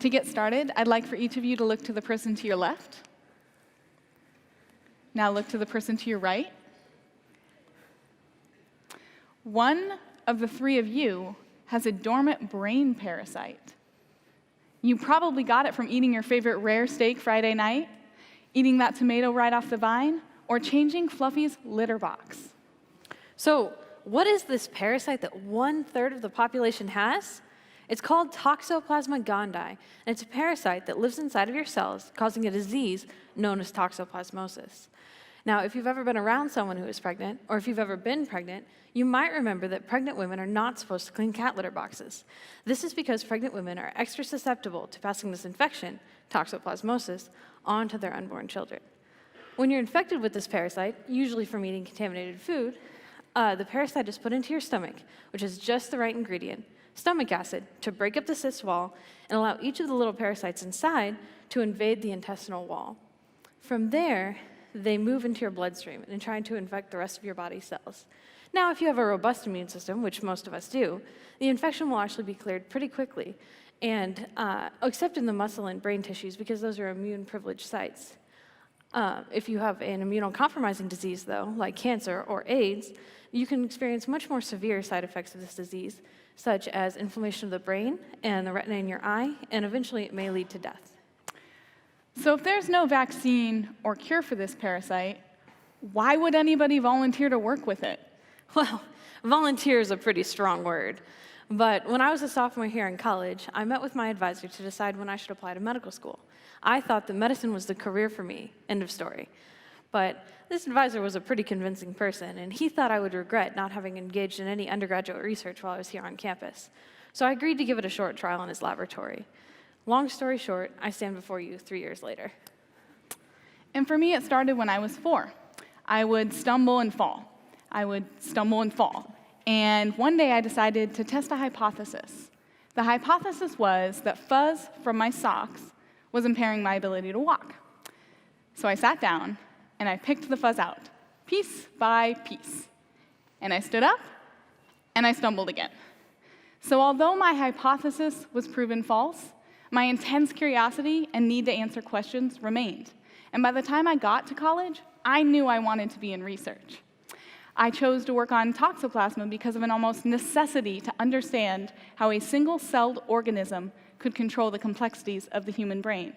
To get started, I'd like for each of you to look to the person to your left. Now look to the person to your right. One of the three of you has a dormant brain parasite. You probably got it from eating your favorite rare steak Friday night, eating that tomato right off the vine, or changing Fluffy's litter box. So what is this parasite that 1/3 of the population has? It's called Toxoplasma gondii, and it's a parasite that lives inside of your cells, causing a disease known as toxoplasmosis. Now, if you've ever been around someone who is pregnant, or if you've ever been pregnant, you might remember that pregnant women are not supposed to clean cat litter boxes. This is because pregnant women are extra susceptible to passing this infection, toxoplasmosis, on to their unborn children. When you're infected with this parasite, usually from eating contaminated food, the parasite is put into your stomach, which is just the right ingredient, stomach acid, to break up the cyst wall and allow each of the little parasites inside to invade the intestinal wall. From there, they move into your bloodstream and try to infect the rest of your body's cells. Now, if you have a robust immune system, which most of us do, the infection will actually be cleared pretty quickly, and except in the muscle and brain tissues, because those are immune-privileged sites. If you have an immunocompromising disease, though, like cancer or AIDS, you can experience much more severe side effects of this disease, such as inflammation of the brain and the retina in your eye, and eventually it may lead to death. So if there's no vaccine or cure for this parasite, why would anybody volunteer to work with it? Well, volunteer is a pretty strong word. But when I was a sophomore here in college, I met with my advisor to decide when I should apply to medical school. I thought that medicine was the career for me, end of story. But this advisor was a pretty convincing person, and he thought I would regret not having engaged in any undergraduate research while I was here on campus. So I agreed to give it a short trial in his laboratory. Long story short, I stand before you 3 years later. And for me, it started when I was 4. I would stumble and fall. And one day I decided to test a hypothesis. The hypothesis was that fuzz from my socks was impairing my ability to walk. So I sat down and I picked the fuzz out, piece by piece. And I stood up and I stumbled again. So although my hypothesis was proven false, my intense curiosity and need to answer questions remained. And by the time I got to college, I knew I wanted to be in research. I chose to work on Toxoplasma because of an almost necessity to understand how a single-celled organism could control the complexities of the human brain.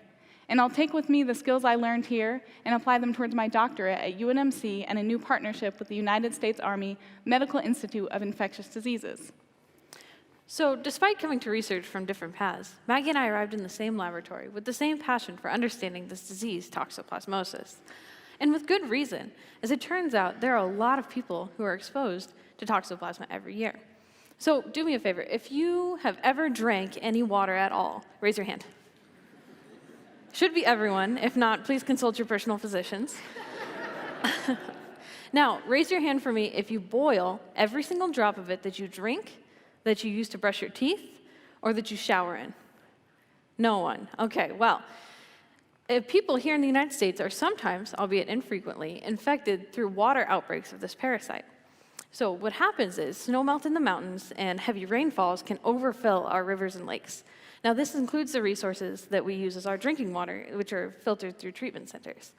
And I'll take with me the skills I learned here and apply them towards my doctorate at UNMC and a new partnership with the United States Army Medical Institute of Infectious Diseases. So despite coming to research from different paths, Maggie and I arrived in the same laboratory with the same passion for understanding this disease, toxoplasmosis. And with good reason. As it turns out, there are a lot of people who are exposed to toxoplasma every year. So do me a favor, if you have ever drank any water at all, raise your hand. Should be everyone. If not, please consult your personal physicians. Now, raise your hand for me if you boil every single drop of it that you drink, that you use to brush your teeth, or that you shower in. No one. Okay, well, people here in the United States are sometimes, albeit infrequently, infected through water outbreaks of this parasite. So what happens is snow melt in the mountains and heavy rainfalls can overfill our rivers and lakes. Now this includes the resources that we use as our drinking water, which are filtered through treatment centers.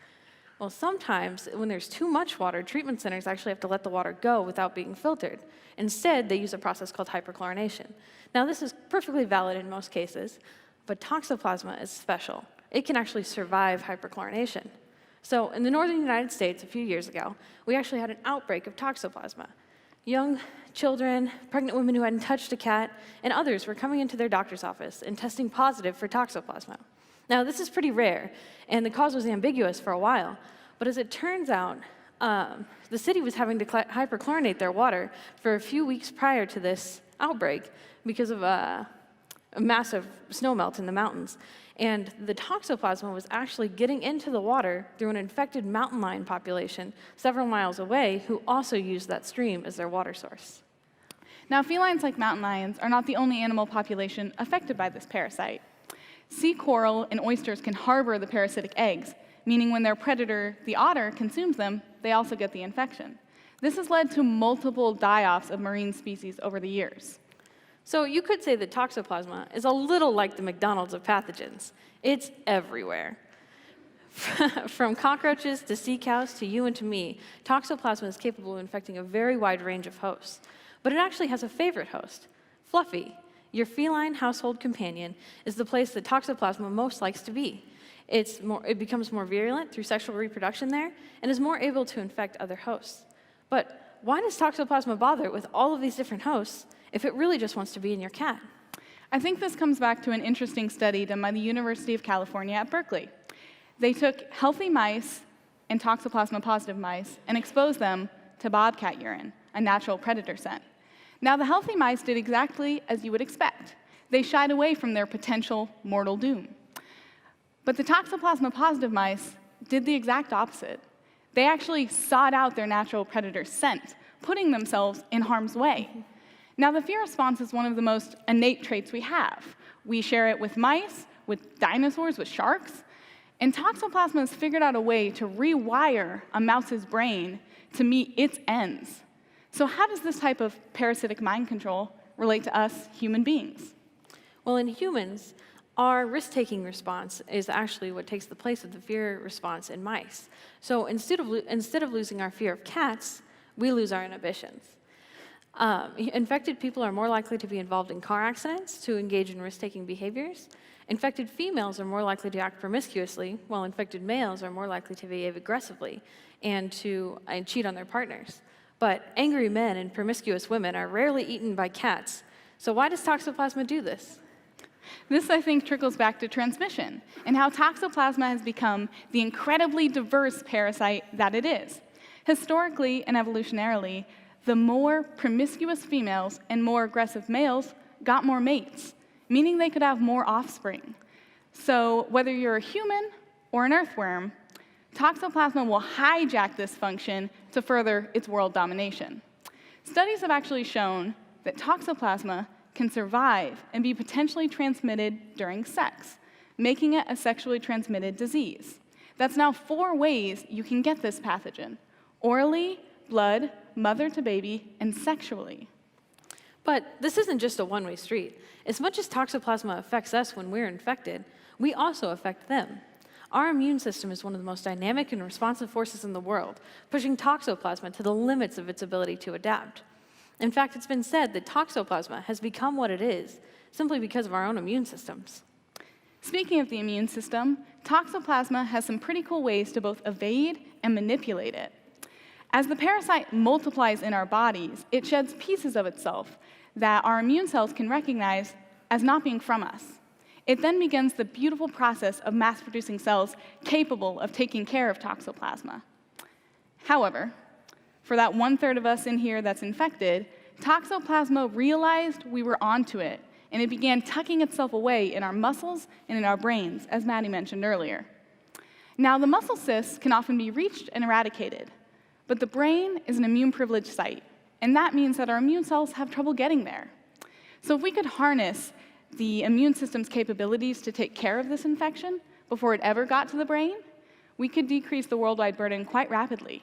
Well, sometimes when there's too much water, treatment centers actually have to let the water go without being filtered. Instead, they use a process called hyperchlorination. Now this is perfectly valid in most cases, but Toxoplasma is special. It can actually survive hyperchlorination. So in the northern United States a few years ago, we actually had an outbreak of Toxoplasma. Young children, pregnant women who hadn't touched a cat, and others were coming into their doctor's office and testing positive for Toxoplasma. Now this is pretty rare, and the cause was ambiguous for a while, but as it turns out, the city was having to hyperchlorinate their water for a few weeks prior to this outbreak because of a massive snowmelt in the mountains. And the Toxoplasma was actually getting into the water through an infected mountain lion population several miles away who also used that stream as their water source. Now, felines like mountain lions are not the only animal population affected by this parasite. Sea coral and oysters can harbor the parasitic eggs, meaning when their predator, the otter, consumes them, they also get the infection. This has led to multiple die-offs of marine species over the years. So you could say that Toxoplasma is a little like the McDonald's of pathogens. It's everywhere. From cockroaches to sea cows to you and to me, Toxoplasma is capable of infecting a very wide range of hosts. But it actually has a favorite host. Fluffy, your feline household companion, is the place that Toxoplasma most likes to be. It becomes more virulent through sexual reproduction there and is more able to infect other hosts. But why does Toxoplasma bother with all of these different hosts if it really just wants to be in your cat? I think this comes back to an interesting study done by the University of California at Berkeley. They took healthy mice and Toxoplasma-positive mice and exposed them to bobcat urine, a natural predator scent. Now, the healthy mice did exactly as you would expect. They shied away from their potential mortal doom. But the Toxoplasma-positive mice did the exact opposite. They actually sought out their natural predator scent, putting themselves in harm's way. Now, the fear response is one of the most innate traits we have. We share it with mice, with dinosaurs, with sharks. And Toxoplasma has figured out a way to rewire a mouse's brain to meet its ends. So how does this type of parasitic mind control relate to us human beings? Well, in humans, our risk-taking response is actually what takes the place of the fear response in mice. So instead of losing our fear of cats, we lose our inhibitions. Infected people are more likely to be involved in car accidents, to engage in risk-taking behaviors. Infected females are more likely to act promiscuously, while infected males are more likely to behave aggressively and cheat on their partners. But angry men and promiscuous women are rarely eaten by cats. So why does Toxoplasma do this? This, I think, trickles back to transmission and how Toxoplasma has become the incredibly diverse parasite that it is. Historically and evolutionarily, the more promiscuous females and more aggressive males got more mates, meaning they could have more offspring. So whether you're a human or an earthworm, Toxoplasma will hijack this function to further its world domination. Studies have actually shown that Toxoplasma can survive and be potentially transmitted during sex, making it a sexually transmitted disease. That's now 4 ways you can get this pathogen: orally, blood, mother to baby, and sexually. But this isn't just a one-way street. As much as Toxoplasma affects us when we're infected, we also affect them. Our immune system is one of the most dynamic and responsive forces in the world, pushing Toxoplasma to the limits of its ability to adapt. In fact, it's been said that Toxoplasma has become what it is simply because of our own immune systems. Speaking of the immune system, Toxoplasma has some pretty cool ways to both evade and manipulate it. As the parasite multiplies in our bodies, it sheds pieces of itself that our immune cells can recognize as not being from us. It then begins the beautiful process of mass-producing cells capable of taking care of Toxoplasma. However, for that 1/3 of us in here that's infected, Toxoplasma realized we were onto it, and it began tucking itself away in our muscles and in our brains, as Maddie mentioned earlier. Now, the muscle cysts can often be reached and eradicated, but the brain is an immune-privileged site, and that means that our immune cells have trouble getting there. So if we could harness the immune system's capabilities to take care of this infection before it ever got to the brain, we could decrease the worldwide burden quite rapidly.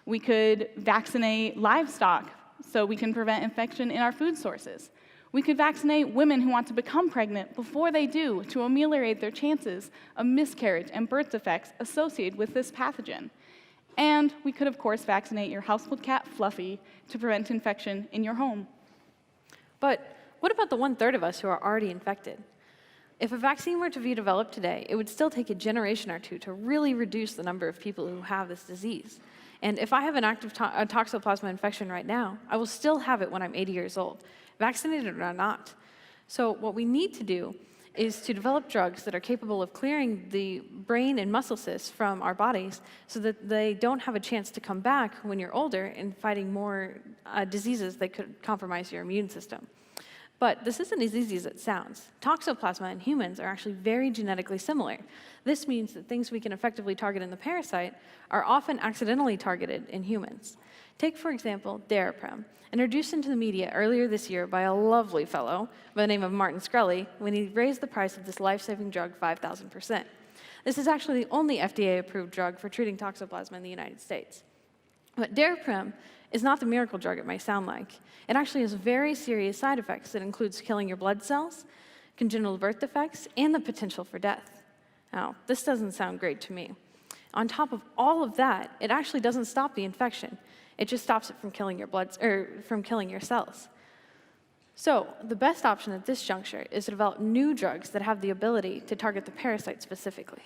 We could vaccinate livestock so we can prevent infection in our food sources. We could vaccinate women who want to become pregnant before they do to ameliorate their chances of miscarriage and birth defects associated with this pathogen. And we could, of course, vaccinate your household cat, Fluffy, to prevent infection in your home. But what about the 1/3 of us who are already infected? If a vaccine were to be developed today, it would still take a generation or 2 to really reduce the number of people who have this disease. And if I have an active Toxoplasma infection right now, I will still have it when I'm 80 years old, vaccinated or not. So what we need to do is to develop drugs that are capable of clearing the brain and muscle cysts from our bodies so that they don't have a chance to come back when you're older and fighting more diseases that could compromise your immune system. But this isn't as easy as it sounds. Toxoplasma in humans are actually very genetically similar. This means that things we can effectively target in the parasite are often accidentally targeted in humans. Take, for example, Daraprim, introduced into the media earlier this year by a lovely fellow by the name of Martin Shkreli when he raised the price of this life-saving drug 5,000%. This is actually the only FDA-approved drug for treating Toxoplasma in the United States. But Daraprim is not the miracle drug it might sound like. It actually has very serious side effects that includes killing your blood cells, congenital birth defects, and the potential for death. Now, this doesn't sound great to me. On top of all of that, it actually doesn't stop the infection. It just stops it from killing your cells. So the best option at this juncture is to develop new drugs that have the ability to target the parasite specifically.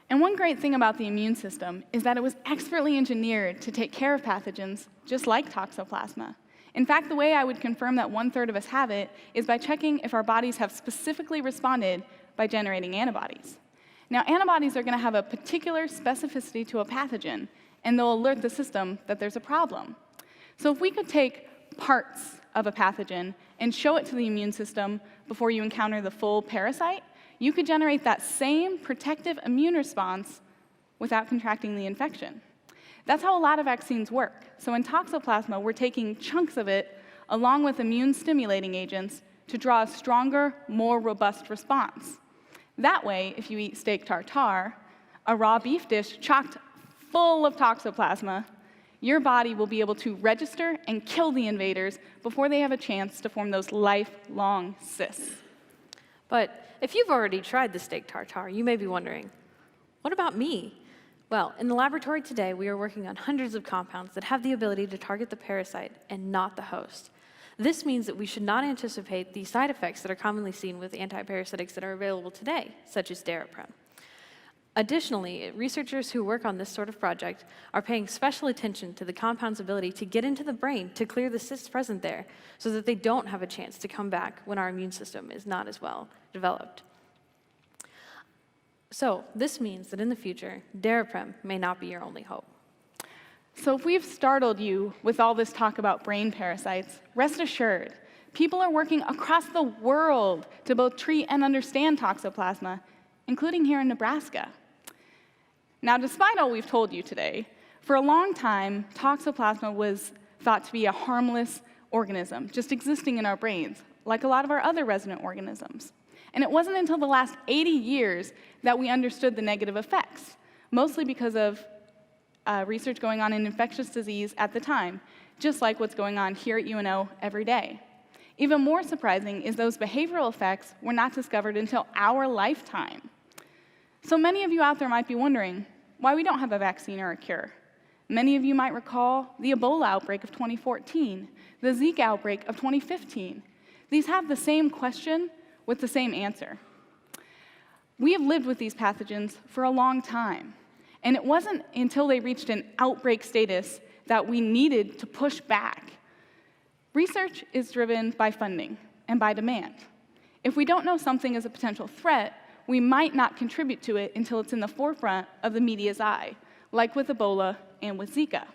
And one great thing about the immune system is that it was expertly engineered to take care of pathogens just like Toxoplasma. In fact, the way I would confirm that 1/3 of us have it is by checking if our bodies have specifically responded by generating antibodies. Now, antibodies are going to have a particular specificity to a pathogen, and they'll alert the system that there's a problem. So if we could take parts of a pathogen and show it to the immune system before you encounter the full parasite, you could generate that same protective immune response without contracting the infection. That's how a lot of vaccines work. So in Toxoplasma, we're taking chunks of it along with immune-stimulating agents to draw a stronger, more robust response. That way, if you eat steak tartare, a raw beef dish chocked full of Toxoplasma, your body will be able to register and kill the invaders before they have a chance to form those lifelong cysts. But if you've already tried the steak tartare, you may be wondering, what about me? Well, in the laboratory today, we are working on hundreds of compounds that have the ability to target the parasite and not the host. This means that we should not anticipate the side effects that are commonly seen with antiparasitics that are available today, such as Daraprim. Additionally, researchers who work on this sort of project are paying special attention to the compound's ability to get into the brain to clear the cysts present there so that they don't have a chance to come back when our immune system is not as well developed. So this means that in the future, Daraprim may not be your only hope. So if we've startled you with all this talk about brain parasites, rest assured, people are working across the world to both treat and understand Toxoplasma, including here in Nebraska. Now, despite all we've told you today, for a long time, Toxoplasma was thought to be a harmless organism, just existing in our brains, like a lot of our other resident organisms. And it wasn't until the last 80 years that we understood the negative effects, mostly because of research going on in infectious disease at the time, just like what's going on here at UNO every day. Even more surprising is those behavioral effects were not discovered until our lifetime. So many of you out there might be wondering why we don't have a vaccine or a cure. Many of you might recall the Ebola outbreak of 2014, the Zika outbreak of 2015. These have the same question with the same answer. We have lived with these pathogens for a long time, and it wasn't until they reached an outbreak status that we needed to push back. Research is driven by funding and by demand. If we don't know something is a potential threat, we might not contribute to it until it's in the forefront of the media's eye, like with Ebola and with Zika.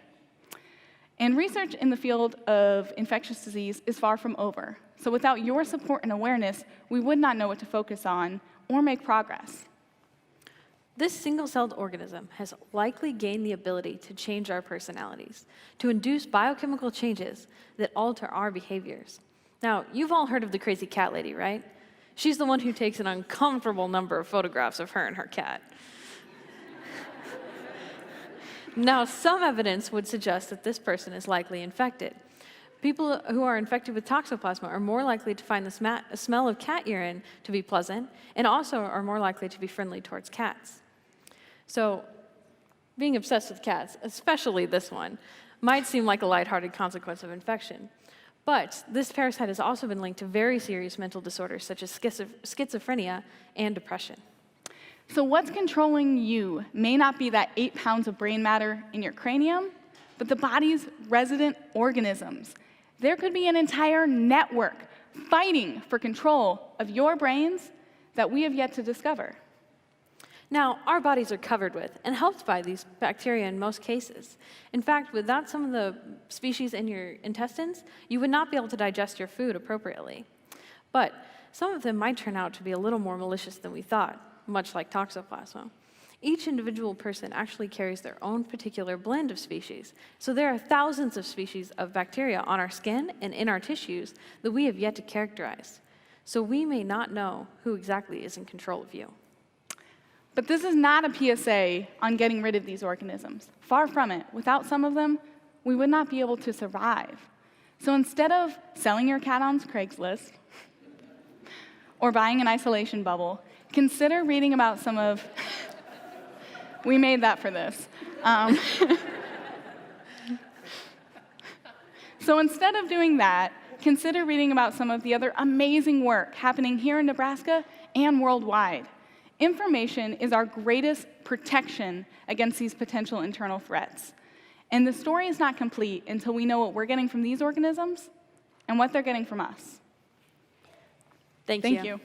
And research in the field of infectious disease is far from over. So without your support and awareness, we would not know what to focus on or make progress. This single-celled organism has likely gained the ability to change our personalities, to induce biochemical changes that alter our behaviors. Now, you've all heard of the crazy cat lady, right? She's the one who takes an uncomfortable number of photographs of her and her cat. Now, some evidence would suggest that this person is likely infected. People who are infected with Toxoplasma are more likely to find the smell of cat urine to be pleasant, and also are more likely to be friendly towards cats. So, being obsessed with cats, especially this one, might seem like a lighthearted consequence of infection. But this parasite has also been linked to very serious mental disorders such as schizophrenia and depression. So what's controlling you may not be that 8 pounds of brain matter in your cranium, but the body's resident organisms. There could be an entire network fighting for control of your brains that we have yet to discover. Now, our bodies are covered with and helped by these bacteria in most cases. In fact, without some of the species in your intestines, you would not be able to digest your food appropriately. But some of them might turn out to be a little more malicious than we thought, much like Toxoplasma. Each individual person actually carries their own particular blend of species. So there are thousands of species of bacteria on our skin and in our tissues that we have yet to characterize. So we may not know who exactly is in control of you. But this is not a PSA on getting rid of these organisms. Far from it. Without some of them, we would not be able to survive. So instead of selling your cat on Craigslist or buying an isolation bubble, consider reading about some of... We made that for this. So instead of doing that, consider reading about some of the other amazing work happening here in Nebraska and worldwide. Information is our greatest protection against these potential internal threats. And the story is not complete until we know what we're getting from these organisms and what they're getting from us. Thank you.